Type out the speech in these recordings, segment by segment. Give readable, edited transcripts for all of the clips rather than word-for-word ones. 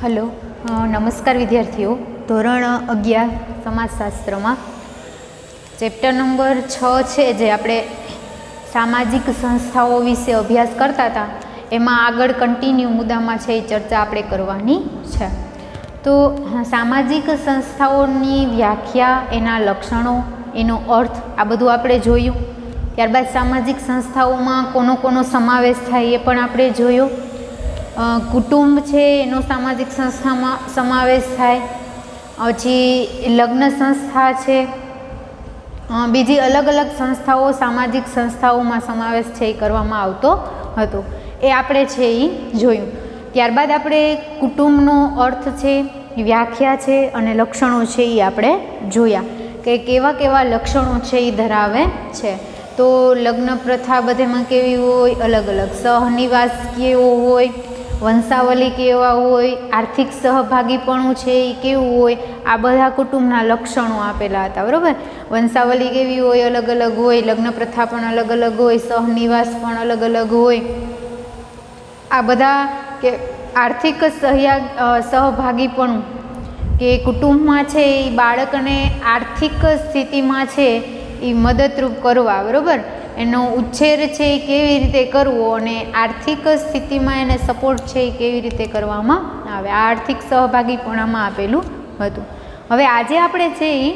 Hello, નમસ્કાર વિદ્યાર્થીઓ. ધોરણ 11 સમાજશાસ્ત્રમાં ચેપ્ટર નંબર 6 છે, જે આપણે સામાજિક સંસ્થાઓ વિશે અભ્યાસ કરતા હતા, એમાં આગળ કન્ટિન્યુ મુદ્દામાં છે એ ચર્ચા આપણે કરવાની છે. તો સામાજિક સંસ્થાઓની વ્યાખ્યા, એના લક્ષણો, એનો અર્થ, આ બધું આપણે જોયું. ત્યારબાદ સામાજિક સંસ્થાઓમાં કોનો સમાવેશ થાય એ પણ આપણે જોયો. કુટુંબ છે એનો સામાજિક સંસ્થામાં સમાવેશ થાય. પછી લગ્ન સંસ્થા છે, બીજી અલગ અલગ સંસ્થાઓ સામાજિક સંસ્થાઓમાં સમાવેશ છે એ કરવામાં આવતો હતો. એ આપણે છે એ જોયું. ત્યારબાદ આપણે કુટુંબનો અર્થ છે, વ્યાખ્યા છે અને લક્ષણો છે એ આપણે જોયા કે કેવા કેવા લક્ષણો છે એ ધરાવે છે. તો લગ્ન પ્રથા બધેમાં કેવી હોય, અલગ અલગ. સહનિવાસ કેવો હોય, વંશાવલી કેવા હોય, આર્થિક સહભાગીપણું છે એ કેવું હોય, આ બધા કુટુંબના લક્ષણો આપેલા હતા. બરાબર. વંશાવલી કેવી હોય, અલગ અલગ હોય. લગ્ન પ્રથા પણ અલગ અલગ હોય. સહનિવાસ પણ અલગ અલગ હોય. આ બધા કે આર્થિક સહભાગીપણું કે કુટુંબમાં છે એ બાળકને આર્થિક સ્થિતિમાં છે એ મદદરૂપ કરવા. બરાબર. એનો ઉછેર છે એ કેવી રીતે કરવો અને આર્થિક સ્થિતિમાં એને સપોર્ટ છે એ કેવી રીતે કરવામાં આવે, આ આર્થિક સહભાગીપણામાં આપેલું હતું. હવે આજે આપણે છે એ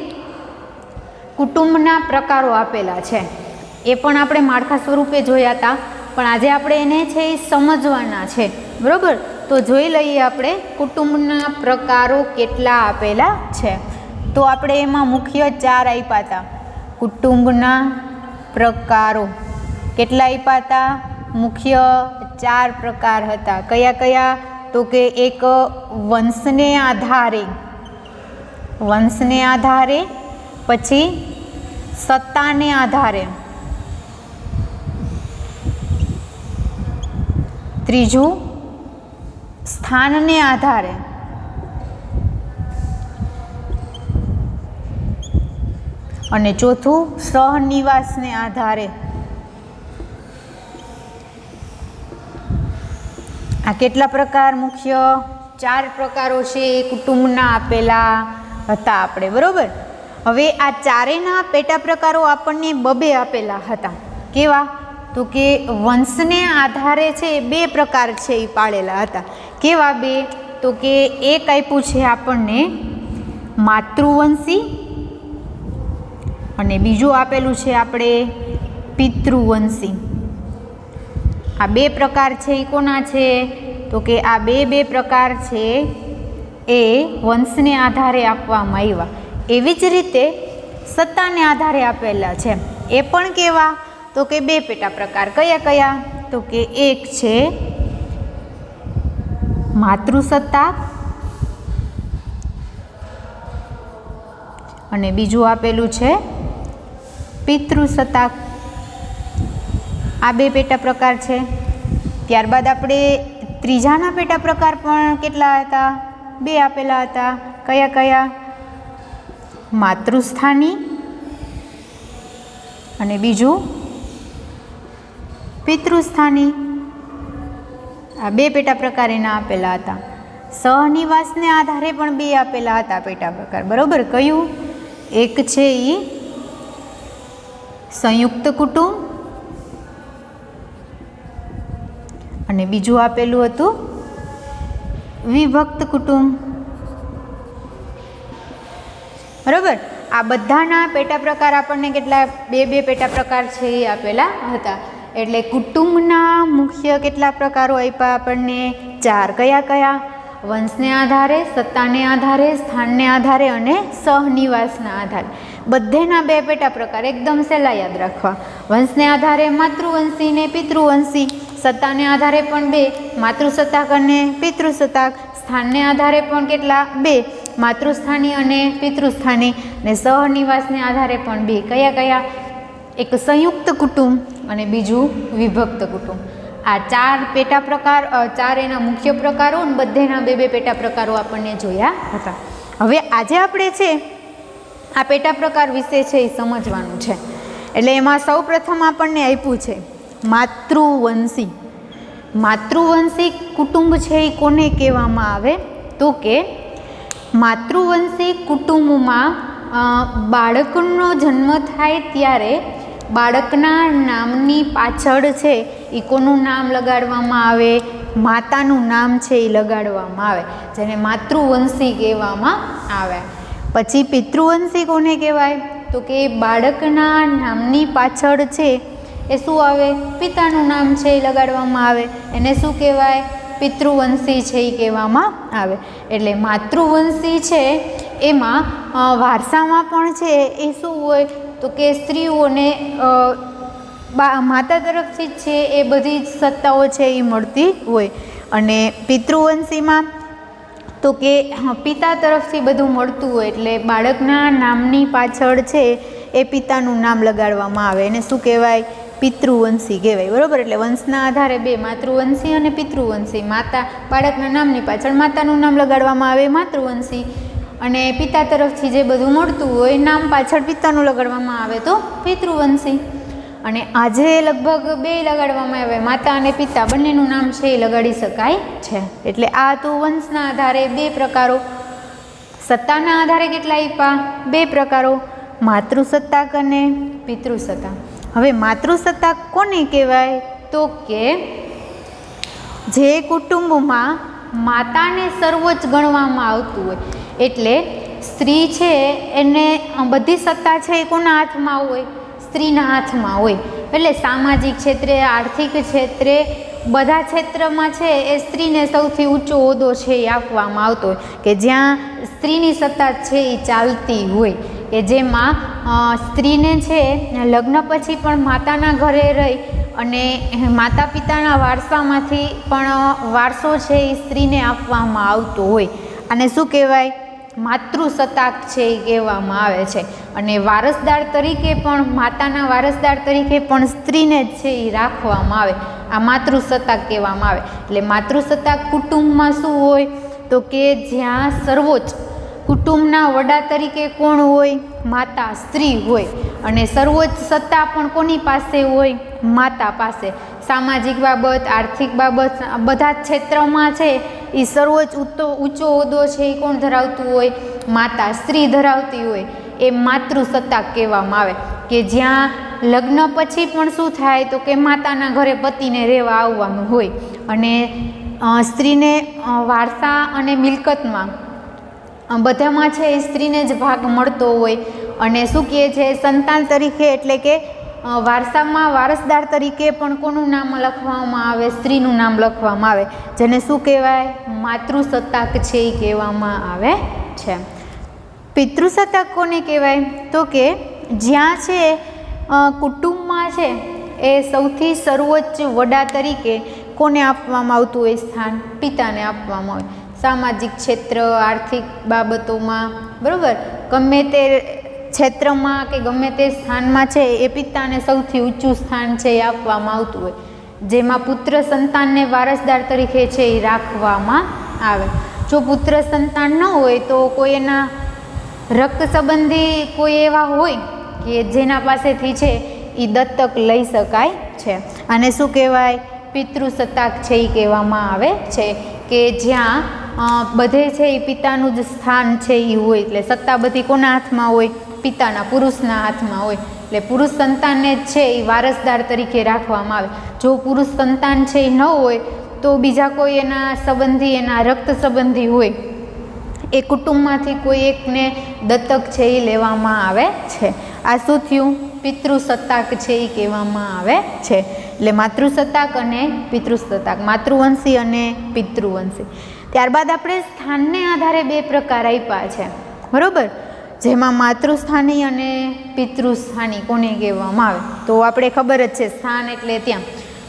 કુટુંબના પ્રકારો આપેલા છે, એ પણ આપણે માળખા સ્વરૂપે જોયા હતા, પણ આજે આપણે એને છે એ સમજવાના છે. બરાબર. તો જોઈ લઈએ આપણે કુટુંબના પ્રકારો કેટલા આપેલા છે. તો આપણે એમાં મુખ્ય 4 આપ્યા હતા. કુટુંબના પ્રકારો કેટલા આપ્યા હતા? મુખ્ય 4 પ્રકાર હતા. કયા કયા? તો કે એક વંશને આધારે, પછી સત્તાને આધારે, ત્રીજું સ્થાનને આધારે, અને ચોથું સહનિવાસને આધારે. આ કેટલા પ્રકાર? મુખ્ય 4 પ્રકારો છે એ કુટુંબના આપેલા હતા આપણે. બરાબર. હવે આ ચારેના પેટા પ્રકારો આપણને 2 આપેલા હતા. કેવા? તો કે વંશને આધારે છે 2 પ્રકાર છે એ પાડેલા હતા. કેવા 2? તો કે એક આપ્યું છે આપણને માતૃવંશી, અને બીજું આપેલું છે આપણે પિતૃવંશી. આ 2 પ્રકાર છે એ કોના છે? તો કે આ બે પ્રકાર છે એ વંશને આધારે આપવામાં આવ્યા. એવી જ રીતે સત્તાને આધારે આપેલા છે. એ પણ કેવા? તો કે 2 પેટા પ્રકાર. કયા કયા? તો કે એક છે માતૃસત્તાક, અને બીજું આપેલું છે પિતૃસત્તાક. આ 2 પેટા પ્રકાર છે. ત્યારબાદ આપણે ત્રીજાના પેટા પ્રકાર પણ કેટલા હતા? 2 આપેલા હતા. કયા કયા? માતૃસ્થાની અને બીજું પિતૃસ્થાની. આ 2 પેટા પ્રકાર એના આપેલા હતા. સહનિવાસને આધારે પણ 2 આપેલા હતા પેટા પ્રકાર. બરાબર. કયું? એક છે એ સંયુક્ત કુટુંબ, અને બીજું આપેલું હતું વિભક્ત કુટુંબ. બરાબર. આ બધાના પેટા પ્રકાર આપણને કેટલા? 2 પેટા પ્રકાર છે એ આપેલા હતા. એટલે કુટુંબના મુખ્ય કેટલા પ્રકારો આપ્યા આપણને? 4. કયા કયા? વંશને આધારે, સત્તાને આધારે, સ્થાનને આધારે અને સહનિવાસના આધારે. બધેના 2 પેટા પ્રકાર એકદમ સહેલા યાદ રાખવા. વંશને આધારે માતૃવંશી ને પિતૃવંશી, સત્તાને આધારે પણ 2 માતૃસત્તાક અને પિતૃસત્તાક, સ્થાનને આધારે પણ કેટલા? 2 માતૃસ્થાની અને પિતૃસ્થાની, ને સહનિવાસને આધારે પણ 2. કયા કયા? એક સંયુક્ત કુટુંબ અને બીજું વિભક્ત કુટુંબ. આ 4 પેટા પ્રકાર, 4 એના મુખ્ય પ્રકારો, અને બધેના 2 પેટા પ્રકારો આપણને જોયા હતા. હવે આજે આપણે છે આ પેટા પ્રકાર વિશે છે એ સમજવાનું છે. એટલે એમાં સૌ પ્રથમ આપણને આપ્યું છે માતૃવંશી. માતૃવંશી કુટુંબ છે એ કોને કહેવામાં આવે? તો કે માતૃવંશી કુટુંબમાં બાળકનો જન્મ થાય ત્યારે બાળકના નામની પાછળ છે એ કોનું નામ લગાડવામાં આવે? માતાનું નામ છે એ લગાડવામાં આવે, જેને માતૃવંશી કહેવામાં આવે. પછી પિતૃવંશી કોને કહેવાય? તો કે બાળકના નામની પાછળ છે એ શું આવે? પિતાનું નામ છે એ લગાડવામાં આવે, એને શું કહેવાય? પિતૃવંશી છે એ કહેવામાં આવે. એટલે માતૃવંશી છે એમાં વારસામાં પણ છે એ શું હોય? તો કે સ્ત્રીઓને માતા તરફથી જ છે એ બધી જ સત્તાઓ છે એ મળતી હોય. અને પિતૃવંશીમાં તો કે પિતા તરફથી બધું મળતું હોય, એટલે બાળકના નામની પાછળ છે એ પિતાનું નામ લગાડવામાં આવે, એને શું કહેવાય? પિતૃવંશી કહેવાય. બરાબર? એટલે વંશના આધારે બે, માતૃવંશી અને પિતૃવંશી. માતા બાળકના નામની પાછળ માતાનું નામ લગાડવામાં આવે, માતૃવંશી. અને પિતા તરફથી જે બધું મળતું હોય નામ પાછળ પિતાનું લગાડવામાં આવે તો પિતૃવંશી. અને આજે લગભગ બે લગાડવામાં આવે, માતા અને પિતા બંનેનું નામ છે એ લગાડી શકાય છે. એટલે આ તો વંશના આધારે બે પ્રકારો. સત્તાના આધારે કેટલા આપ્યા? બે પ્રકારો, માતૃસત્તાક અને પિતૃસત્તાક. હવે માતૃસત્તાક કોને કહેવાય? તો કે જે કુટુંબમાં માતાને સર્વોચ્ચ ગણવામાં આવતું હોય, એટલે સ્ત્રી છે એને બધી સત્તા છે એ કોના હાથમાં હોય? સ્ત્રીના હાથમાં હોય. એટલે સામાજિક ક્ષેત્રે, આર્થિક ક્ષેત્રે, બધા ક્ષેત્રમાં છે એ સ્ત્રીને સૌથી ઊંચો હોદ્દો છે એ આપવામાં આવતો હોય, કે જ્યાં સ્ત્રીની સત્તા છે એ ચાલતી હોય, કે જેમાં સ્ત્રીને છે લગ્ન પછી પણ માતાના ઘરે રહી અને માતા પિતાના વારસામાંથી પણ વારસો છે એ સ્ત્રીને આપવામાં આવતો હોય. અને શું કહેવાય? માતૃસત્તાક છે એ કહેવામાં આવે છે. અને વારસદાર તરીકે પણ, માતાના વારસદાર તરીકે પણ સ્ત્રીને જ છે એ રાખવામાં આવે. આ માતૃસત્તાક કહેવામાં આવે. એટલે માતૃસત્તાક કુટુંબમાં શું હોય? તો કે જ્યાં સર્વોચ્ચ કુટુંબના વડા તરીકે કોણ હોય? માતા, સ્ત્રી હોય. અને સર્વોચ્ચ સત્તા પણ કોની પાસે હોય? માતા પાસે. સામાજિક બાબત, આર્થિક બાબત, બધા જ ક્ષેત્રમાં છે એ સર્વોચ્ચ ઊંચો હોદ્દો છે એ કોણ ધરાવતું હોય? માતા, સ્ત્રી ધરાવતી હોય. એ માતૃસત્તાક કહેવામાં આવે. કે જ્યાં લગ્ન પછી પણ શું થાય? તો કે માતાના ઘરે પતિને રહેવા આવવાનું હોય. અને સ્ત્રીને વારસા અને મિલકતમાં બધામાં છે એ સ્ત્રીને જ ભાગ મળતો હોય. અને શું કહે છે? સંતાન તરીકે, એટલે કે વારસામાં વારસદાર તરીકે પણ કોનું નામ લખવામાં આવે? સ્ત્રીનું નામ લખવામાં આવે, જેને શું કહેવાય? માતૃસત્તાક છે એ કહેવામાં આવે છે. પિતૃસત્તાક કોને કહેવાય? તો કે જ્યાં છે કુટુંબમાં છે એ સૌથી સર્વોચ્ચ વડા તરીકે કોને આપવામાં આવતું હોય સ્થાન? પિતાને આપવામાં આવે. સામાજિક ક્ષેત્ર, આર્થિક બાબતોમાં, બરાબર, ગમે તે ક્ષેત્રમાં કે ગમે તે સ્થાનમાં છે એ પિતાને સૌથી ઊંચું સ્થાન છે એ આપવામાં આવતું હોય, જેમાં પુત્ર સંતાનને વારસદાર તરીકે છે એ રાખવામાં આવે. જો પુત્ર સંતાન ન હોય તો કોઈ એના રક્ત સંબંધી કોઈ એવા હોય કે જેના પાસેથી છે એ દત્તક લઈ શકાય છે. આને શું કહેવાય? પિતૃસત્તાક છે એ કહેવામાં આવે છે. કે જ્યાં બધે છે એ પિતાનું જ સ્થાન છે એ હોય. એટલે સત્તા બધી કોના હાથમાં હોય? પિતાના, પુરુષના હાથમાં હોય. એટલે પુરુષ સંતાનને જ છે એ વારસદાર તરીકે રાખવામાં આવે. જો પુરુષ સંતાન છે એ ન હોય તો બીજા કોઈ એના સંબંધી, એના રક્ત સંબંધી હોય, એ કુટુંબમાંથી કોઈ એકને દત્તક છે એ લેવામાં આવે છે. આ શું થયું? પિતૃસત્તાક છે એ કહેવામાં આવે છે. એટલે માતૃસત્તાક અને પિતૃસત્તાક, માતૃવંશી અને પિતૃવંશી. ત્યારબાદ આપણે સ્થાનને આધારે બે પ્રકાર આપ્યા છે, બરાબર, જેમાં માતૃસ્થાની અને પિતૃસ્થાની કોને કહેવામાં આવે? તો આપણે ખબર જ છે, સ્થાન એટલે ત્યાં.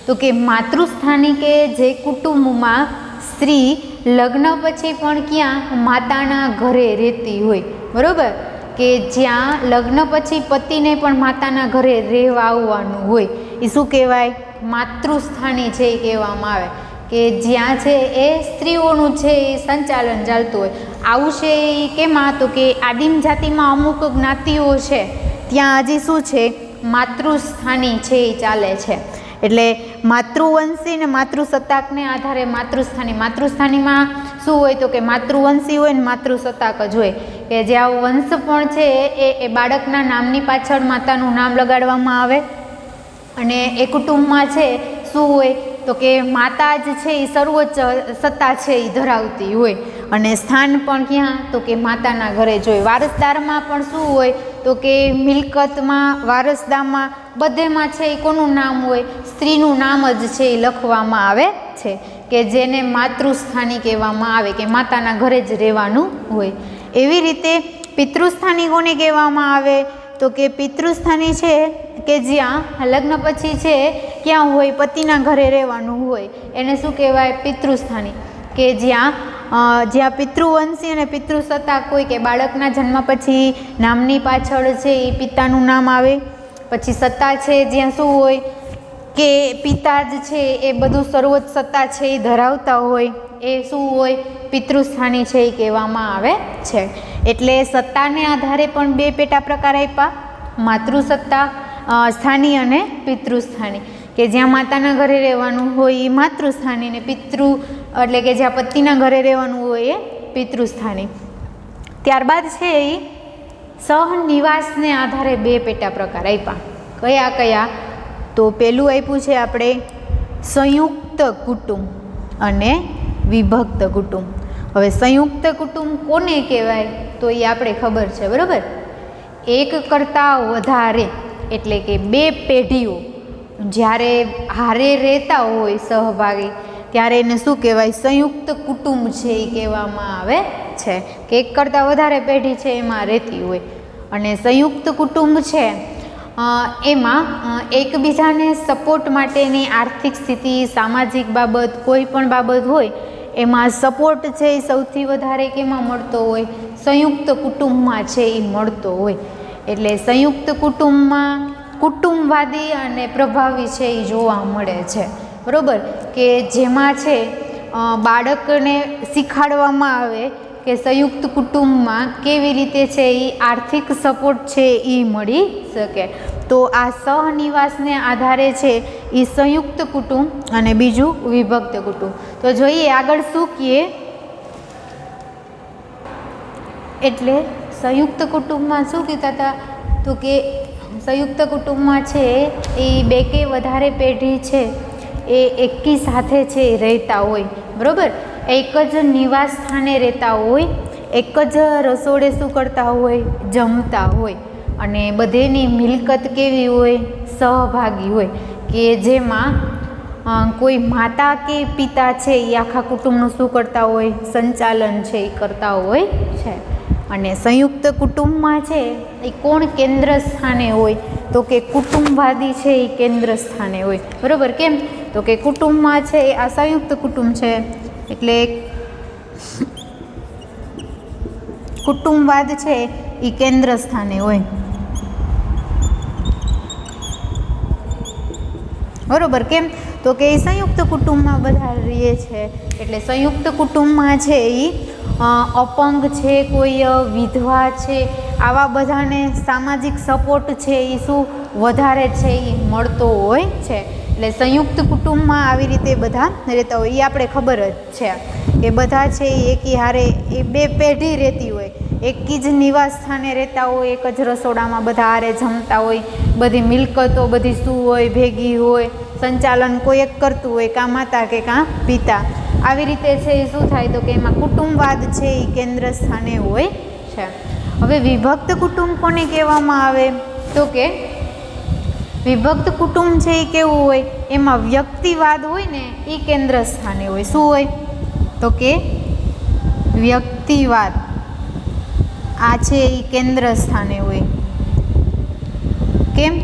તો કે માતૃસ્થાની કે જે કુટુંબમાં સ્ત્રી લગ્ન પછી પણ ક્યાં? માતાના ઘરે રહેતી હોય, બરાબર, કે જ્યાં લગ્ન પછી પતિને પણ માતાના ઘરે રહેવા આવવાનું હોય, એ શું કહેવાય? માતૃસ્થાની છે એ કહેવામાં આવે. કે જ્યાં છે એ સ્ત્રીઓનું છે એ સંચાલન ચાલતું હોય. આવું છે એ કેમાં? તો કે આદિમ જાતિમાં અમુક જ્ઞાતિઓ છે ત્યાં હજી શું છે? માતૃસ્થાની છે એ ચાલે છે. એટલે માતૃવંશી ને માતૃસત્તાકને આધારે માતૃસ્થાની, માતૃસ્થાનીમાં શું હોય તો કે માતૃવંશી હોય ને માતૃસત્તાક જ હોય, કે જે આ વંશ પણ છે એ બાળકના નામની પાછળ માતાનું નામ લગાડવામાં આવે. અને એ કુટુંબમાં છે શું હોય તો કે માતા જ છે એ સર્વોચ્ચ સત્તા છે એ ધરાવતી હોય, અને સ્થાન પણ ક્યાં તો કે માતાના ઘરે જ હોય. વારસદારમાં પણ શું હોય તો કે મિલકતમાં, વારસદારમાં બધેમાં છે એ કોનું નામ હોય, સ્ત્રીનું નામ જ છે એ લખવામાં આવે છે, કે જેને માતૃસ્થાની કહેવામાં આવે, કે માતાના ઘરે જ રહેવાનું હોય. એવી રીતે પિતૃસ્થાની કોને કહેવામાં આવે તો કે પિતૃસ્થાની છે કે જ્યાં લગ્ન પછી છે ક્યાં હોય, પતિના ઘરે રહેવાનું હોય, એને શું કહેવાય પિતૃસ્થાની. કે જ્યાં પિતૃવંશી અને પિતૃસત્તાક હોય, કે બાળકના જન્મ પછી નામની પાછળ છે એ પિતાનું નામ આવે. પછી સત્તા છે જ્યાં શું હોય કે પિતા જ છે એ બધું સર્વોચ્ચ સત્તા છે એ ધરાવતા હોય, એ શું હોય પિતૃસ્થાની છે એ કહેવામાં આવે છે. એટલે સત્તાને આધારે પણ બે પેટા પ્રકાર આપ્યા, માતૃસત્તા સ્થાની અને પિતૃસ્થાની. કે જ્યાં માતાના ઘરે રહેવાનું હોય એ માતૃસ્થાની, ને પિતૃ એટલે કે જ્યાં પતિના ઘરે રહેવાનું હોય એ પિતૃસ્થાની. ત્યારબાદ છે એ સહનિવાસને આધારે બે પેટા પ્રકાર આપ્યા. કયા કયા તો પહેલું આપ્યું છે આપણે સંયુક્ત કુટુંબ અને વિભક્ત કુટુંબ. હવે સંયુક્ત કુટુંબ કોને કહેવાય તો એ આપણે ખબર છે, બરાબર. એક કરતાં વધારે એટલે કે બે પેઢીઓ જ્યારે હારે રહેતા હોય સહભાગી, ત્યારે એને શું કહેવાય સંયુક્ત કુટુંબ છે એ કહેવામાં આવે છે, કે એક કરતાં વધારે પેઢી છે એમાં રહેતી હોય. અને સંયુક્ત કુટુંબ છે એમાં એકબીજાને સપોર્ટ માટેની આર્થિક સ્થિતિ, સામાજિક બાબત, કોઈ પણ બાબત હોય એમાં સપોર્ટ છે એ સૌથી વધારે કેમાં મળતો હોય, સંયુક્ત કુટુંબમાં છે એ મળતો હોય. એટલે સંયુક્ત કુટુંબમાં કુટુંબવાદી અને પ્રભાવી છે એ જોવા મળે છે, બરાબર. કે જેમાં છે બાળકને શીખવાડવામાં આવે કે સંયુક્ત કુટુંબમાં કેવી રીતે છે એ આર્થિક સપોર્ટ છે એ મળી શકે. તો આ સહનિવાસને આધારે છે એ સંયુક્ત કુટુંબ અને બીજું વિભક્ત કુટુંબ. તો જોઈએ આગળ શું કહીએ. એટલે સંયુક્ત કુટુંબમાં શું કહેતા હતા તો કે સંયુક્ત કુટુંબમાં છે એ બે કે વધારે પેઢી છે એ એકી સાથે છે રહેતા હોય, બરાબર. એક જ નિવાસ સ્થાને રહેતા હોય, એક જ રસોડે શું કરતા હોય, જમતા હોય, અને બધેની મિલકત કેવી હોય, સહભાગી હોય, કે જેમાં કોઈ માતા કે પિતા છે એ આખા કુટુંબનું શું કરતા હોય, સંચાલન છે એ કરતા હોય છે. અને સંયુક્ત કુટુંબમાં છે એ કોણ કેન્દ્ર સ્થાને હોય તો કે કુટુંબવાદી છે એ કેન્દ્ર સ્થાને હોય, બરાબર. કેમ તો કે કુટુંબમાં છે આ સંયુક્ત કુટુંબ છે એટલે કુટુંબવાદ છે એ કેન્દ્ર સ્થાને હોય, બરાબર. કેમ તો કે એ સંયુક્ત કુટુંબમાં બધા રહે છે. એટલે સંયુક્ત કુટુંબમાં છે એ અપંગ છે, કોઈ વિધવા છે, આવા બધાને સામાજિક સપોર્ટ છે એ શું વધારે છે એ મળતો હોય છે. એટલે સંયુક્ત કુટુંબમાં આવી રીતે બધા રહેતા હોય, એ આપણે ખબર જ છે કે બધા છે એ એકી હારે એ બે પેઢી રહેતી હોય, એકી જ નિવાસ સ્થાને રહેતા હોય, એક જ રસોડામાં બધા હારે જમતા હોય, બધી મિલકતો બધી શું હોય ભેગી હોય, સંચાલન કોઈ એક કરતું હોય, કાં માતા કે કાં પિતા. આવી રીતે છે એ શું થાય તો કે એમાં કુટુંબવાદ છે એ કેન્દ્ર સ્થાને હોય છે. હવે વિભક્ત કુટુંબ કોને કહેવામાં આવે તો કે વિભક્ત કુટુંબ છે એ કેવું હોય, એમાં વ્યક્તિવાદ હોય ને એ કેન્દ્ર સ્થાને હોય. શું હોય તો કે વ્યક્તિવાદ આ છે એ કેન્દ્ર સ્થાને હોય. કેમ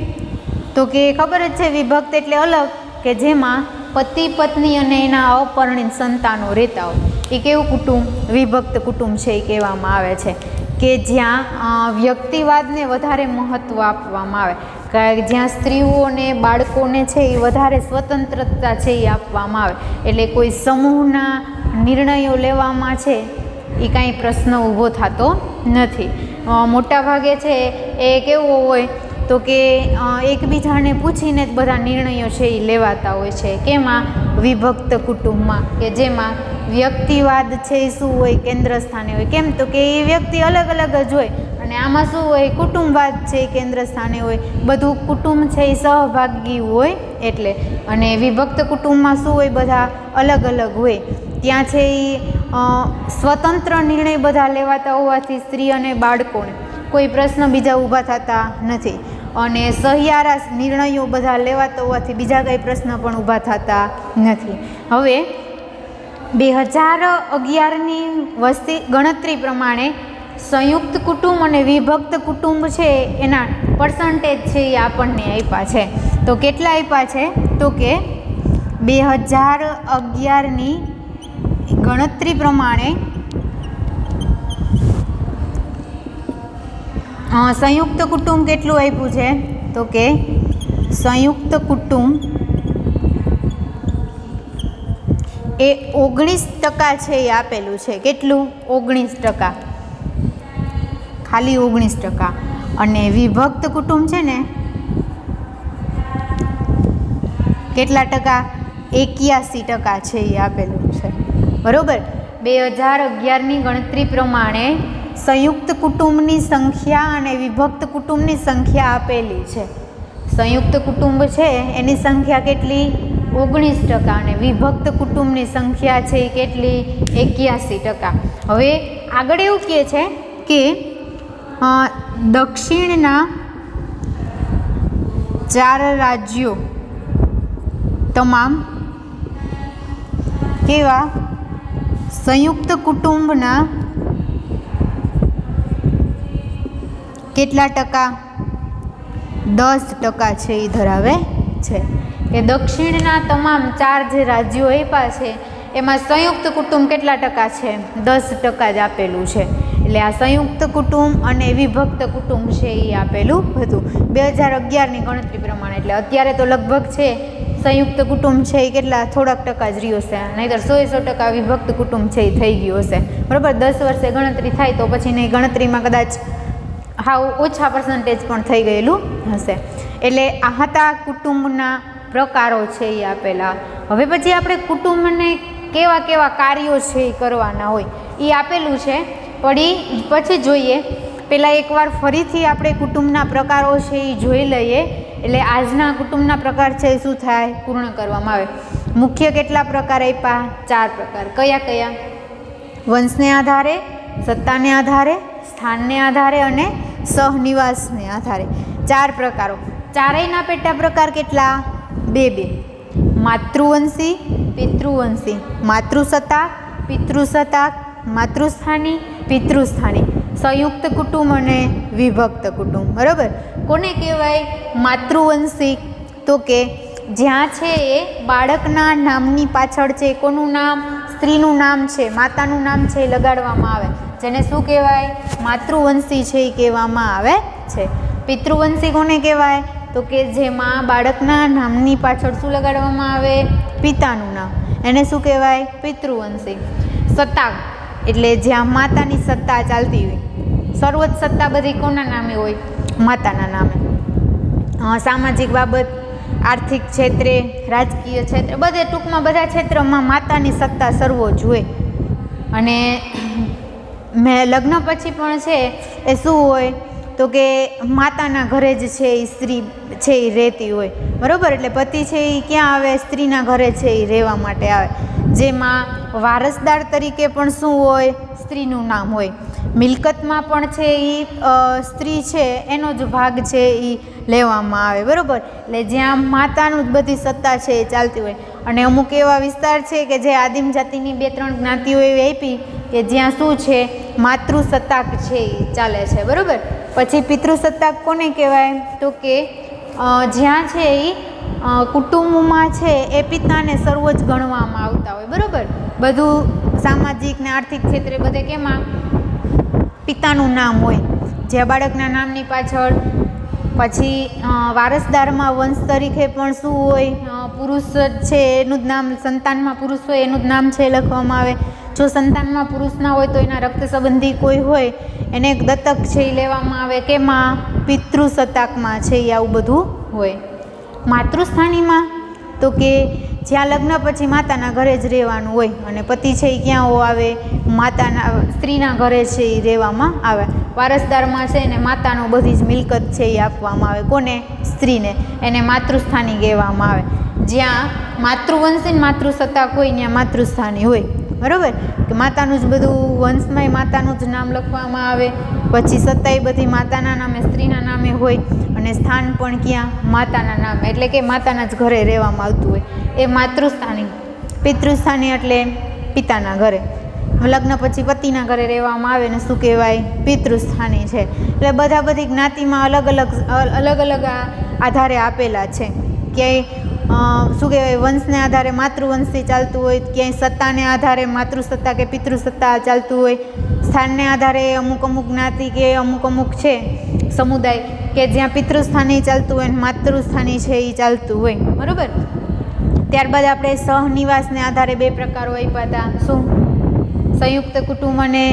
તો કે ખબર જ છે વિભક્ત એટલે અલગ, કે જેમાં પતિ પત્ની અને એના અપરિણીત સંતાનો રહેતા હોય, એ કેવું કુટુંબ, વિભક્ત કુટુંબ છે એ કહેવામાં આવે છે. કે જ્યાં વ્યક્તિવાદને વધારે મહત્ત્વ આપવામાં આવે, કે જ્યાં સ્ત્રીઓને બાળકોને છે એ વધારે સ્વતંત્રતા છે એ આપવામાં આવે. એટલે કોઈ સમૂહના નિર્ણયો લેવામાં છે એ કાંઈ પ્રશ્ન ઊભો થતો નથી. મોટા ભાગે છે એ કેવું હોય તો કે એકબીજાને પૂછીને જ બધા નિર્ણયો છે એ લેવાતા હોય છે. કેમાં? વિભક્ત કુટુંબમાં, કે જેમાં વ્યક્તિવાદ છે એ શું હોય? કેન્દ્ર સ્થાને હોય. કેમ? તો કે એ વ્યક્તિ અલગ અલગ જ હોય અને આમાં શું હોય? કુટુંબવાદ છે એ કેન્દ્ર સ્થાને હોય. બધું કુટુંબ છે એ સહભાગી હોય એટલે. અને વિભક્ત કુટુંબમાં શું હોય? બધા અલગ અલગ હોય. ત્યાં છે એ સ્વતંત્ર નિર્ણય બધા લેવાતા હોવાથી સ્ત્રી અને બાળકોને કોઈ પ્રશ્ન બીજા ઊભા થતા નથી. અને સહિયારા નિર્ણયો બધા લેવાતા હોવાથી બીજા કંઈ પ્રશ્ન પણ ઊભા થતા નથી. હવે 2011ની વસ્તી ગણતરી પ્રમાણે સંયુક્ત કુટુંબ અને વિભક્ત કુટુંબ છે એના પર્સન્ટેજ છે એ આપણને આપ્યા છે. તો કેટલા આપ્યા છે? તો કે 2011ની ગણતરી પ્રમાણે સંયુક્ત કુટુંબ કેટલું આપ્યું છે? તો કે સંયુક્ત કુટુંબ એ 19% છે એ આપેલું છે. કેટલું? 19%, ખાલી 19%. અને વિભક્ત કુટુંબ છે ને કેટલા ટકા? 81% છે એ આપેલું છે. બરાબર. 2011ની ગણતરી પ્રમાણે સંયુક્ત કુટુંબની સંખ્યા અને વિભક્ત કુટુંબની સંખ્યા આપેલી છે. સંયુક્ત કુટુંબ છે એની સંખ્યા કેટલી? 19% અને વિભક્ત કુટુંબની સંખ્યા છે એ કેટલી? 81%. હવે આગળ એવું કહે છે કે દક્ષિણના 4 રાજ્યો તમામ કેવા? સંયુક્ત કુટુંબના કેટલા ટકા? 10% છે એ ધરાવે છે. કે દક્ષિણના તમામ 4 જે રાજ્યો આપ્યા છે એમાં સંયુક્ત કુટુંબ કેટલા ટકા છે? 10% જ આપેલું છે. એટલે આ સંયુક્ત કુટુંબ અને વિભક્ત કુટુંબ છે એ આપેલું હતું 2011ની ગણતરી પ્રમાણે. એટલે અત્યારે તો લગભગ છે સંયુક્ત કુટુંબ છે એ કેટલા? થોડાક ટકા જ રહ્યો છે. નહીંતર 100% વિભક્ત કુટુંબ છે એ થઈ ગયું હશે. બરાબર. 10 વર્ષે ગણતરી થાય તો પછીની ગણતરીમાં કદાચ હાવ ઓછા પર્સન્ટેજ પણ થઈ ગયેલું હશે. એટલે આ હતા કુટુંબના પ્રકારો છે એ આપેલા. હવે પછી આપણે કુટુંબને કેવા કેવા કાર્યો છે એ કરવાના હોય એ આપેલું છે. પછી જોઈએ. પહેલાં એકવાર ફરીથી આપણે કુટુંબના પ્રકારો છે એ જોઈ લઈએ. એટલે આજના કુટુંબના પ્રકાર છે એ શું થાય? પૂર્ણ કરવામાં આવે. મુખ્ય કેટલા પ્રકાર આપ્યા? 4 પ્રકાર. કયા કયા? વંશને આધારે, સત્તાને આધારે, સ્થાનને આધારે અને સહનિવાસને આધારે. 4 પ્રકારો. ચારેયના પેટા પ્રકાર કેટલા? 2. માતૃવંશી, પિતૃવંશી. માતૃસત્તાક, પિતૃસત્તાક, માતૃસ્થાની, પિતૃસ્થાની. સંયુક્ત કુટુંબ અને વિભક્ત કુટુંબ. બરાબર. કોને કહેવાય માતૃવંશી? તો કે જ્યાં છે એ બાળકના નામની પાછળ છે કોનું નામ? સ્ત્રીનું નામ છે, માતાનું નામ છે એ લગાડવામાં આવે. જેને શું કહેવાય? માતૃવંશી છે એ કહેવામાં આવે છે. પિતૃવંશી કોને કહેવાય? તો કે જેમાં બાળકના નામની પાછળ શું લગાડવામાં આવે? પિતાનું નામ. એને શું કહેવાય? પિતૃવંશી. સત્તાક એટલે જ્યાં માતાની સત્તા ચાલતી હોય. સર્વોચ્ચ સત્તા બધી કોના નામે હોય? માતાના નામે. સામાજિક બાબત, આર્થિક ક્ષેત્રે, રાજકીય ક્ષેત્રે, બધે ટૂંકમાં બધા ક્ષેત્રમાં માતાની સત્તા સર્વોચ્ચ હોય. અને લગ્ન પછી પણ છે એ શું હોય? તો કે માતાના ઘરે જ છે એ સ્ત્રી છે એ રહેતી હોય. બરાબર. એટલે પતિ છે એ ક્યાં આવે? સ્ત્રીના ઘરે છે એ રહેવા માટે આવે. જેમાં વારસદાર તરીકે પણ શું હોય? સ્ત્રીનું નામ હોય. મિલકતમાં પણ છે એ સ્ત્રી છે એનો જ ભાગ છે એ લેવામાં આવે. બરાબર. એટલે જ્યાં માતાનું જ બધી સત્તા છે એ ચાલતી હોય. અને અમુક એવા વિસ્તાર છે કે જે આદિમ જાતિની 2-3 જ્ઞાતિઓ એવી આપી કે જ્યાં શું છે? માતૃસત્તાક છે એ ચાલે છે. બરાબર. પછી પિતૃસત્તાક કોને કહેવાય? તો કે જ્યાં છે એ કુટુંબમાં છે એ પિતાને સર્વોચ્ચ ગણવામાં આવતા હોય. બરાબર. બધું સામાજિક ને આર્થિક ક્ષેત્રે બધે કેમાં પિતાનું નામ હોય. જ્યાં બાળકના નામની પાછળ પછી વારસદારમાં વંશ તરીકે પણ શું હોય? પુરુષ છે એનું જ નામ, સંતાનમાં પુરુષ હોય એનું જ નામ છે લખવામાં આવે. જો સંતાનમાં પુરુષ ના હોય તો એના રક્ત સંબંધી કોઈ હોય એને એક દત્તક છે એ લેવામાં આવે કે માં પિતૃસત્તાકમાં છે એ આવું બધું હોય. માતૃસ્થાનીમાં તો કે જ્યાં લગ્ન પછી માતાના ઘરે જ રહેવાનું હોય અને પતિ છે એ ક્યાં આવે માતાના સ્ત્રીના ઘરે છે એ રહેવામાં આવે. વારસદારમાં છે ને માતાનો બધી જ મિલકત છે એ આપવામાં આવે. કોને? સ્ત્રીને. એને માતૃસ્થાની કહેવામાં આવે. જ્યાં માતૃવંશી ને માતૃસત્તાક હોય ત્યાં માતૃસ્થાની હોય. બરાબર કે માતાનું જ બધું વંશમાંય માતાનું જ નામ લખવામાં આવે. પછી સત્તાય બધી માતાના નામે સ્ત્રીના નામે હોય અને સ્થાન પણ ક્યાં? માતાના નામે, એટલે કે માતાના જ ઘરે રહેવામાં આવતું હોય એ માતૃસ્થાની. પિતૃસ્થાની એટલે પિતાના ઘરે. લગ્ન પછી પતિના ઘરે રહેવામાં આવે ને શું કહેવાય? પિતૃસ્થાની છે. એટલે બધી જ્ઞાતિમાં અલગ અલગ આધારે આપેલા છે. ક્યાંય શું કહેવાય વંશને આધારે માતૃવંશથી ચાલતું હોય, ક્યાંય સત્તાને આધારે માતૃસત્તા કે પિતૃસત્તા ચાલતું હોય, સ્થાનને આધારે અમુક જ્ઞાતિ કે અમુક છે સમુદાય કે જ્યાં પિતૃસ્થાની ચાલતું હોય ને માતૃસ્થાની છે એ ચાલતું હોય. બરાબર. ત્યારબાદ આપણે સહનિવાસને આધારે બે પ્રકારો આપ્યા હતા. શું? સંયુક્ત કુટુંબ અને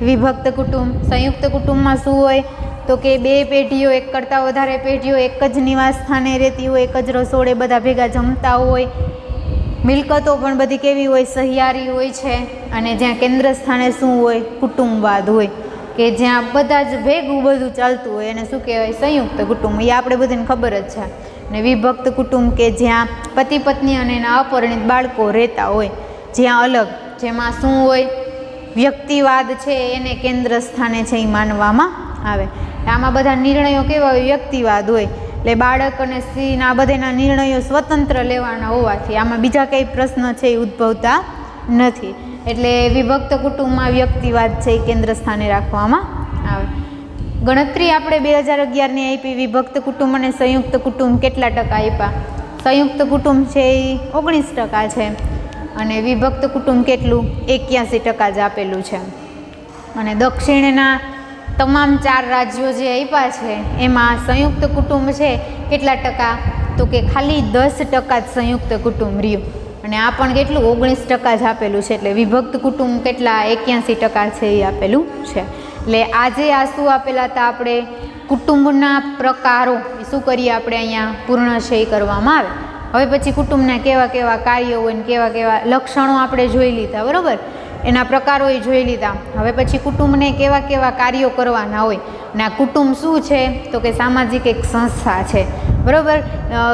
વિભક્ત કુટુંબ. સંયુક્ત કુટુંબમાં શું હોય તો કે બે પેઢીઓ, એક કરતાં વધારે પેઢીઓ એક જ નિવાસ સ્થાને રહેતી હોય, એક જ રસોડે બધા ભેગા જમતા હોય. મિલકતો પણ બધી કેવી હોય? સહિયારી હોય છે. અને જ્યાં કેન્દ્ર સ્થાને શું હોય? કુટુંબવાદ હોય કે જ્યાં બધા જ ભેગું બધું ચાલતું હોય એને શું કહેવાય? સંયુક્ત કુટુંબ. એ આપણે બધાને ખબર જ છે. અને વિભક્ત કુટુંબ કે જ્યાં પતિ પત્ની અને એના અપરિણિત બાળકો રહેતા હોય, જ્યાં અલગ, જેમાં શું હોય? વ્યક્તિવાદ છે એને કેન્દ્ર સ્થાને છે એ માનવામાં આવે. આમાં બધા નિર્ણયો કેવા હોય? વ્યક્તિવાદ હોય. એટલે બાળક અને સ્ત્રીના બધાના નિર્ણયો સ્વતંત્ર લેવાના હોવાથી આમાં બીજા કંઈ પ્રશ્ન છે એ ઉદ્ભવતા નથી. એટલે વિભક્ત કુટુંબમાં વ્યક્તિવાદ છે એ કેન્દ્ર સ્થાને રાખવામાં આવે. ગણતરી આપણે 2011ની આપી. વિભક્ત કુટુંબ અને સંયુક્ત કુટુંબ કેટલા ટકા આપ્યા? સંયુક્ત કુટુંબ છે એ 19% છે અને વિભક્ત કુટુંબ કેટલું? 81% જ આપેલું છે. અને દક્ષિણના તમામ 4 રાજ્યો જે આપ્યા છે એમાં સંયુક્ત કુટુંબ છે કેટલા ટકા? તો કે ખાલી 10% જ સંયુક્ત કુટુંબ રહ્યું. અને આ પણ કેટલું? 19% જ આપેલું છે. એટલે વિભક્ત કુટુંબ કેટલા? 81% છે એ આપેલું છે. એટલે આજે આ શું આપેલા હતા? આપણે કુટુંબના પ્રકારો શું કરીએ આપણે અહીંયા પૂર્ણ છે એ કરવામાં આવે. હવે પછી કુટુંબના કેવા કેવા કાર્યો હોય ને કેવા કેવા લક્ષણો આપણે જોઈ લીધા. બરાબર. એના પ્રકારો એ જોઈ લીધા. હવે પછી કુટુંબને કેવા કેવા કાર્યો કરવાના હોય. અને આ કુટુંબ શું છે તો કે સામાજિક એક સંસ્થા છે. બરાબર.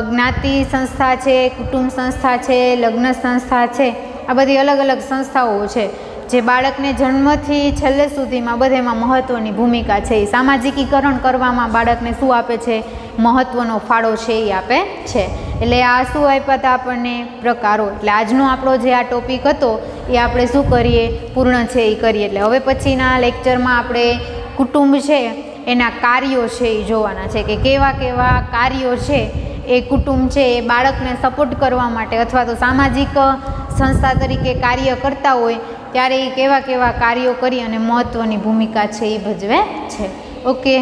જ્ઞાતિ સંસ્થા છે, કુટુંબ સંસ્થા છે, લગ્ન સંસ્થા છે. આ બધી અલગ અલગ સંસ્થાઓ છે જે બાળકને જન્મથી છેલ્લે સુધીમાં બધેમાં મહત્ત્વની ભૂમિકા છે. એ સામાજિકીકરણ કરવામાં બાળકને શું આપે છે? મહત્ત્વનો ફાળો છે એ આપે છે. એટલે આ શું આપ્યા હતા આપણને? પ્રકારો. એટલે આજનો આપણો જે આ ટોપિક હતો એ આપણે શું કરીએ? પૂર્ણ છે એ કરીએ. એટલે હવે પછીના લેક્ચરમાં આપણે કુટુંબ છે એના કાર્યો છે એ જોવાના છે કે કેવા કેવા કાર્યો છે એ કુટુંબ છે એ બાળકને સપોર્ટ કરવા માટે અથવા તો સામાજિક સંસ્થા તરીકે કાર્ય કરતા હોય ત્યારે એ કેવા કેવા કાર્યો કરી અને મહત્ત્વની ભૂમિકા છે એ ભજવે છે. ઓકે.